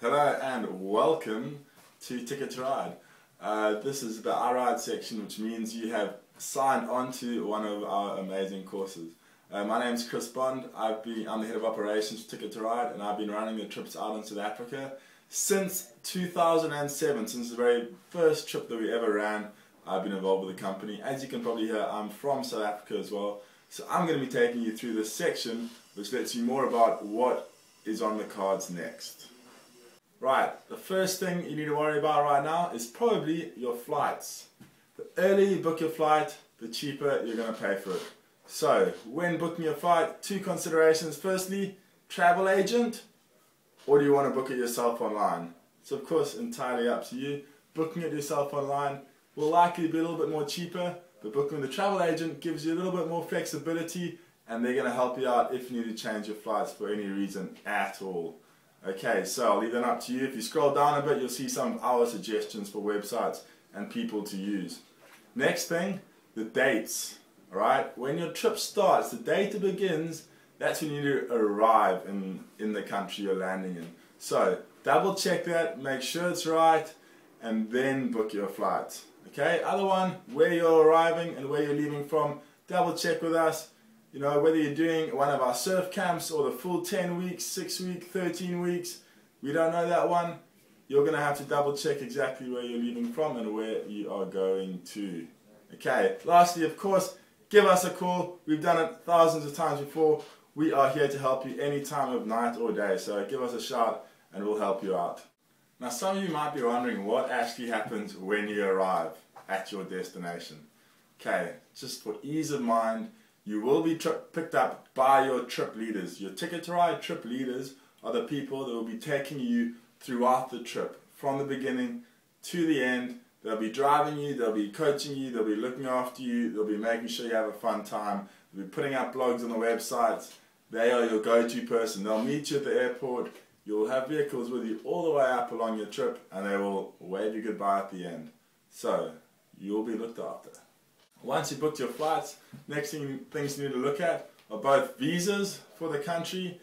Hello and welcome to Ticket to Ride. This is the I Ride section, which means you have signed on to one of our amazing courses. My name is Chris Bond. I'm the head of operations for Ticket to Ride, and I've been running the trips out in South Africa since 2007, since the very first trip that we ever ran. I've been involved with the company. As you can probably hear, I'm from South Africa as well, so I'm going to be taking you through this section which lets you more about what is on the cards next. Right, the first thing you need to worry about right now is probably your flights. The earlier you book your flight, the cheaper you're going to pay for it. So, when booking your flight, two considerations. Firstly, travel agent, or do you want to book it yourself online? So of course, entirely up to you. Booking it yourself online will likely be a little bit more cheaper, but booking with a travel agent gives you a little bit more flexibility, and they're going to help you out if you need to change your flights for any reason at all. Okay, so I'll leave that up to you. If you scroll down a bit, you'll see some of our suggestions for websites and people to use. Next thing, the dates. Alright, when your trip starts, the date it begins, that's when you need to arrive in the country you're landing in. So, double check that, make sure it's right, and then book your flight. Okay, other one, where you're arriving and where you're leaving from, double check with us. You know, whether you're doing one of our surf camps or the full 10 weeks, 6 weeks, 13 weeks, we don't know that one. You're going to have to double check exactly where you're leaving from and where you are going to. Okay, lastly, of course, give us a call. We've done it thousands of times before. We are here to help you any time of night or day, so give us a shout and we'll help you out. Now, some of you might be wondering what actually happens when you arrive at your destination. Okay, just for ease of mind, you will be picked up by your trip leaders. Your Ticket to Ride trip leaders are the people that will be taking you throughout the trip, from the beginning to the end. They'll be driving you, they'll be coaching you, they'll be looking after you, they'll be making sure you have a fun time, they'll be putting up blogs on the websites. They are your go-to person. They'll meet you at the airport, you'll have vehicles with you all the way up along your trip, and they will wave you goodbye at the end. So, you'll be looked after. Once you've booked your flights, next things you need to look at are both visas for the country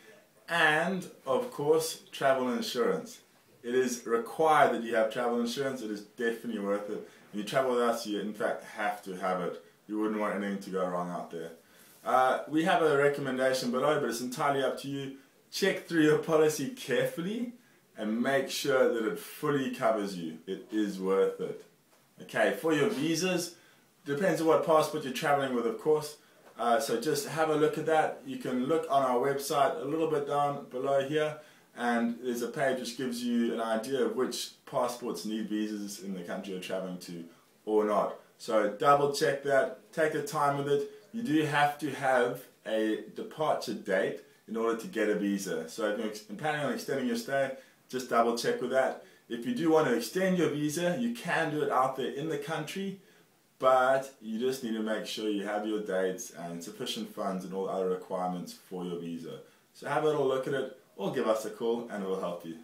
and, of course, travel insurance. It is required that you have travel insurance. It is definitely worth it. When you travel with us, you in fact have to have it. You wouldn't want anything to go wrong out there. We have a recommendation below, but it's entirely up to you. Check through your policy carefully and make sure that it fully covers you. It is worth it. Okay, for your visas, depends on what passport you're traveling with, of course. So just have a look at that. You can look on our website a little bit down below here, and there's a page which gives you an idea of which passports need visas in the country you're traveling to or not. So double check that, take the time with it. You do have to have a departure date in order to get a visa. So if you're planning on extending your stay, just double check with that. If you do want to extend your visa, you can do it out there in the country, but you just need to make sure you have your dates and sufficient funds and all other requirements for your visa. So have a little look at it, or give us a call and we'll help you.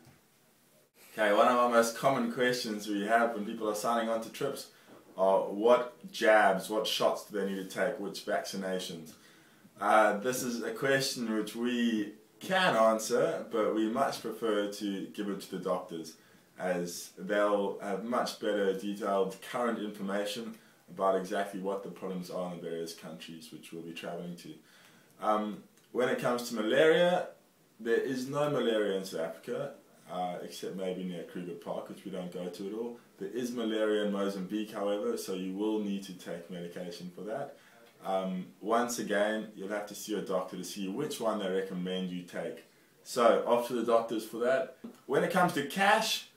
Okay, one of our most common questions we have when people are signing on to trips are what jabs, what shots do they need to take, which vaccinations? This is a question which we can answer, but we much prefer to give it to the doctors, as they'll have much better detailed current information about exactly what the problems are in the various countries which we'll be traveling to. When it comes to malaria, there is no malaria in South Africa, except maybe near Kruger Park, which we don't go to at all. There is malaria in Mozambique, however, so you will need to take medication for that. Once again, you'll have to see a doctor to see which one they recommend you take. So, off to the doctors for that. When it comes to cash,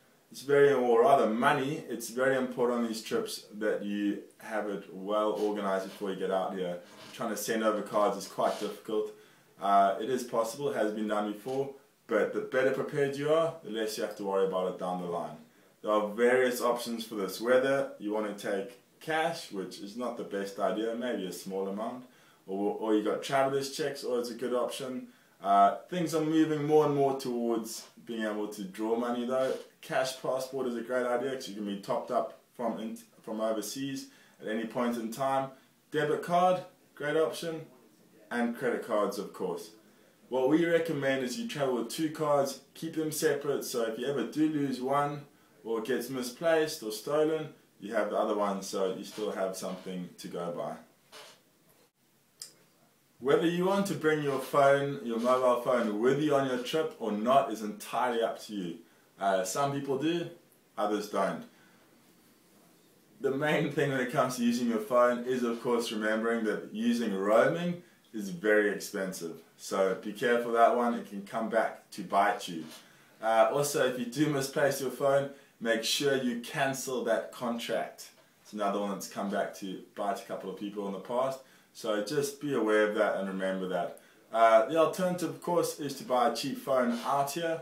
or rather money, it's very important on these trips that you have it well organized before you get out here. Trying to send over cards is quite difficult. It is possible, it has been done before, but the better prepared you are, the less you have to worry about it down the line. There are various options for this. Whether you want to take cash, which is not the best idea, maybe a small amount, or you got travelers checks, or it's a good option. Things are moving more and more towards being able to draw money though. Cash passport is a great idea because you can be topped up from overseas at any point in time. Debit card, great option, and credit cards, of course. What we recommend is you travel with 2 cards, keep them separate, so if you ever do lose one or it gets misplaced or stolen, you have the other one, so you still have something to go by. Whether you want to bring your phone, your mobile phone, with you on your trip or not is entirely up to you. Some people do, others don't. The main thing when it comes to using your phone is, of course, remembering that using roaming is very expensive. So be careful of that one, it can come back to bite you. Also, if you do misplace your phone, make sure you cancel that contract. It's another one that's come back to bite a couple of people in the past. So just be aware of that and remember that. The alternative, of course, is to buy a cheap phone out here.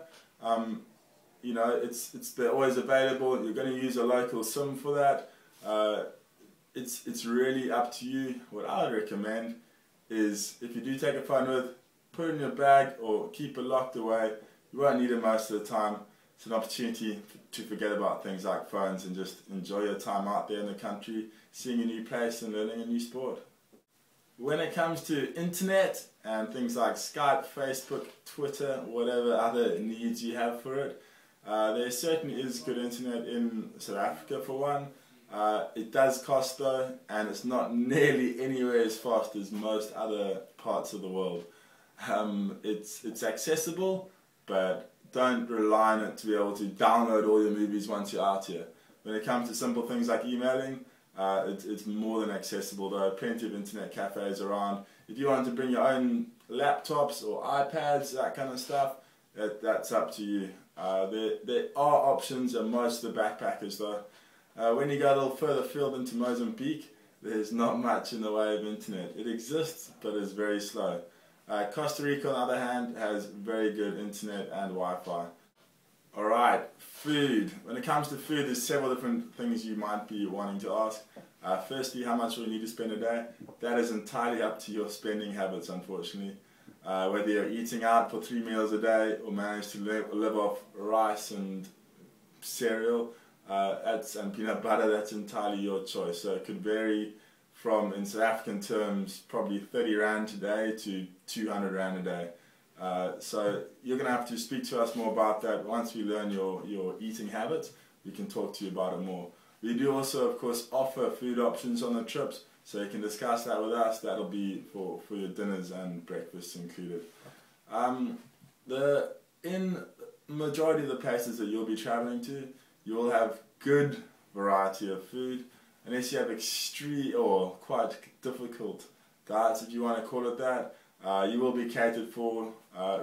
You know, they're always available. You're going to use a local SIM for that. It's really up to you. What I would recommend is, if you do take a phone with, put it in your bag or keep it locked away. You won't need it most of the time. It's an opportunity to forget about things like phones and just enjoy your time out there in the country, seeing a new place and learning a new sport. When it comes to internet and things like Skype, Facebook, Twitter, whatever other needs you have for it, there certainly is good internet in South Africa for one. It does cost though, and it's not nearly anywhere as fast as most other parts of the world. It's accessible, but don't rely on it to be able to download all your movies once you're out here. When it comes to simple things like emailing, it's more than accessible. There are plenty of internet cafes around. If you want to bring your own laptops or iPads, that kind of stuff, that's up to you. There are options in most of the backpackers though. When you go a little further afield into Mozambique, there's not much in the way of internet. It exists, but it's very slow. Costa Rica, on the other hand, has very good internet and Wi-Fi. Alright, food. When it comes to food, there's several different things you might be wanting to ask. Firstly, how much will you need to spend a day? That is entirely up to your spending habits, unfortunately. Whether you're eating out for 3 meals a day or manage to live off rice and cereal and peanut butter, that's entirely your choice. So it could vary from, in South African terms, probably 30 Rand today to 200 Rand a day. So you're going to have to speak to us more about that. Once we learn your eating habits, we can talk to you about it more. We do also, of course, offer food options on the trips, so you can discuss that with us. That'll be for your dinners and breakfasts included. In majority of the places that you'll be traveling to, you will have good variety of food, unless you have extreme or quite difficult diets, if you want to call it that. You will be catered for.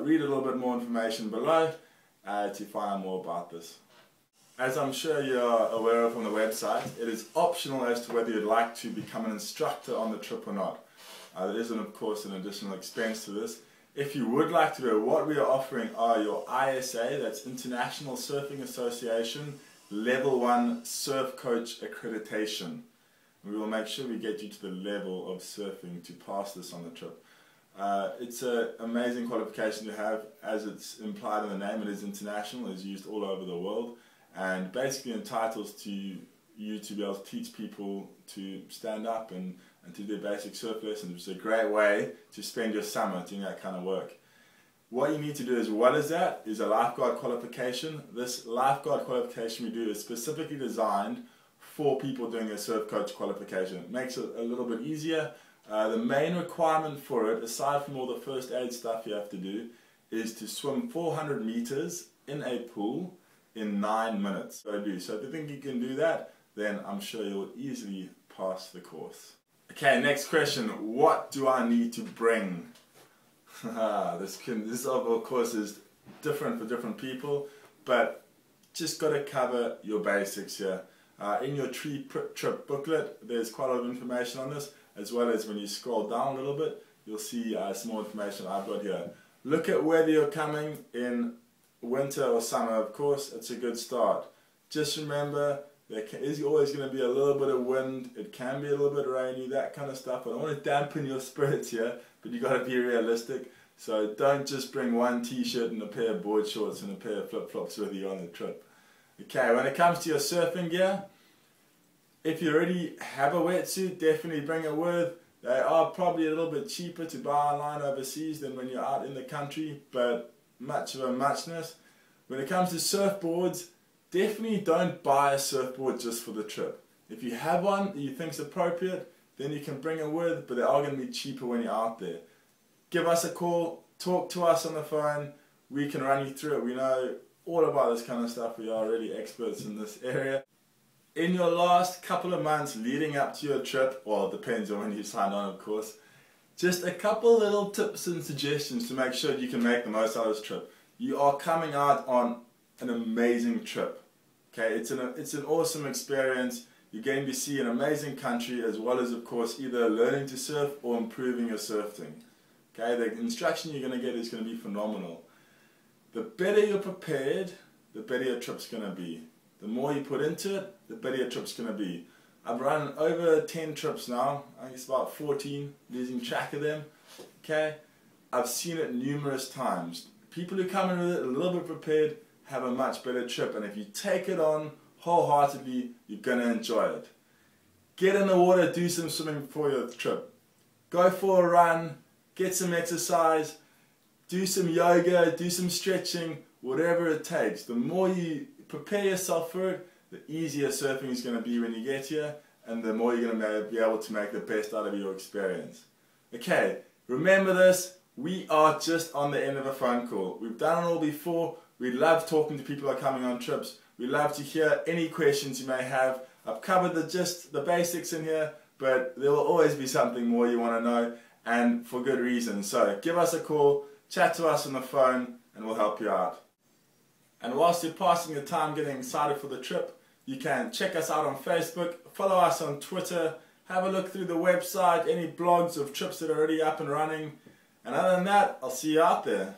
Read a little bit more information below to find out more about this. As I'm sure you're aware of from the website, it is optional as to whether you'd like to become an instructor on the trip or not. There isn't, of course, an additional expense to this. If you would like to know, what we are offering are your ISA, that's International Surfing Association, Level 1 Surf Coach Accreditation. We will make sure we get you to the level of surfing to pass this on the trip. It's an amazing qualification to have. As it's implied in the name, it is international, it is used all over the world, and basically entitles you to be able to teach people to stand up and to do basic surf lessons, which is a great way to spend your summer doing that kind of work. What you need to do as well as that is a lifeguard qualification. This lifeguard qualification we do is specifically designed for people doing a surf coach qualification. It makes it a little bit easier. The main requirement for it, aside from all the first aid stuff you have to do, is to swim 400 meters in a pool in 9 minutes. So if you think you can do that, then I'm sure you'll easily pass the course. Okay, next question. What do I need to bring? This of course is different for different people, but just got to cover your basics here. In your trip booklet, there's quite a lot of information on this, as well as when you scroll down a little bit, you'll see some more information I've got here. Look at whether you're coming in winter or summer. Of course, it's a good start. Just remember, there is always going to be a little bit of wind, it can be a little bit rainy, that kind of stuff. I don't want to dampen your spirits here, but you've got to be realistic. So don't just bring one t-shirt and a pair of board shorts and a pair of flip-flops with you on the trip. Okay, when it comes to your surfing gear, if you already have a wetsuit, definitely bring it with. They are probably a little bit cheaper to buy online overseas than when you're out in the country, but much of a muchness. When it comes to surfboards, definitely don't buy a surfboard just for the trip. If you have one that you think is appropriate, then you can bring it with, but they are going to be cheaper when you're out there. Give us a call, talk to us on the phone, we can run you through it. We know all about this kind of stuff, we are really experts in this area. In your last couple of months leading up to your trip, well, it depends on when you signed on of course, just a couple little tips and suggestions to make sure you can make the most out of this trip. You are coming out on an amazing trip. Okay, it's an awesome experience. You're going to see an amazing country as well as of course either learning to surf or improving your surfing. Okay, the instruction you're going to get is going to be phenomenal. The better you're prepared, the better your trip's going to be. The more you put into it, the better your trip's going to be. I've run over 10 trips now, I think it's about 14, losing track of them. Okay, I've seen it numerous times. People who come in with it a little bit prepared have a much better trip, and if you take it on wholeheartedly, you're going to enjoy it. Get in the water, do some swimming before your trip. Go for a run, get some exercise, do some yoga, do some stretching, whatever it takes. The more you prepare yourself for it, the easier surfing is going to be when you get here, and the more you're going to be able to make the best out of your experience. Okay, remember this, we are just on the end of a phone call. We've done it all before. We love talking to people who are coming on trips. We love to hear any questions you may have. I've covered the basics in here, but there will always be something more you want to know, and for good reason. So give us a call, chat to us on the phone, and we'll help you out. And whilst you're passing your time getting excited for the trip, you can check us out on Facebook, follow us on Twitter, have a look through the website, any blogs of trips that are already up and running. And other than that, I'll see you out there.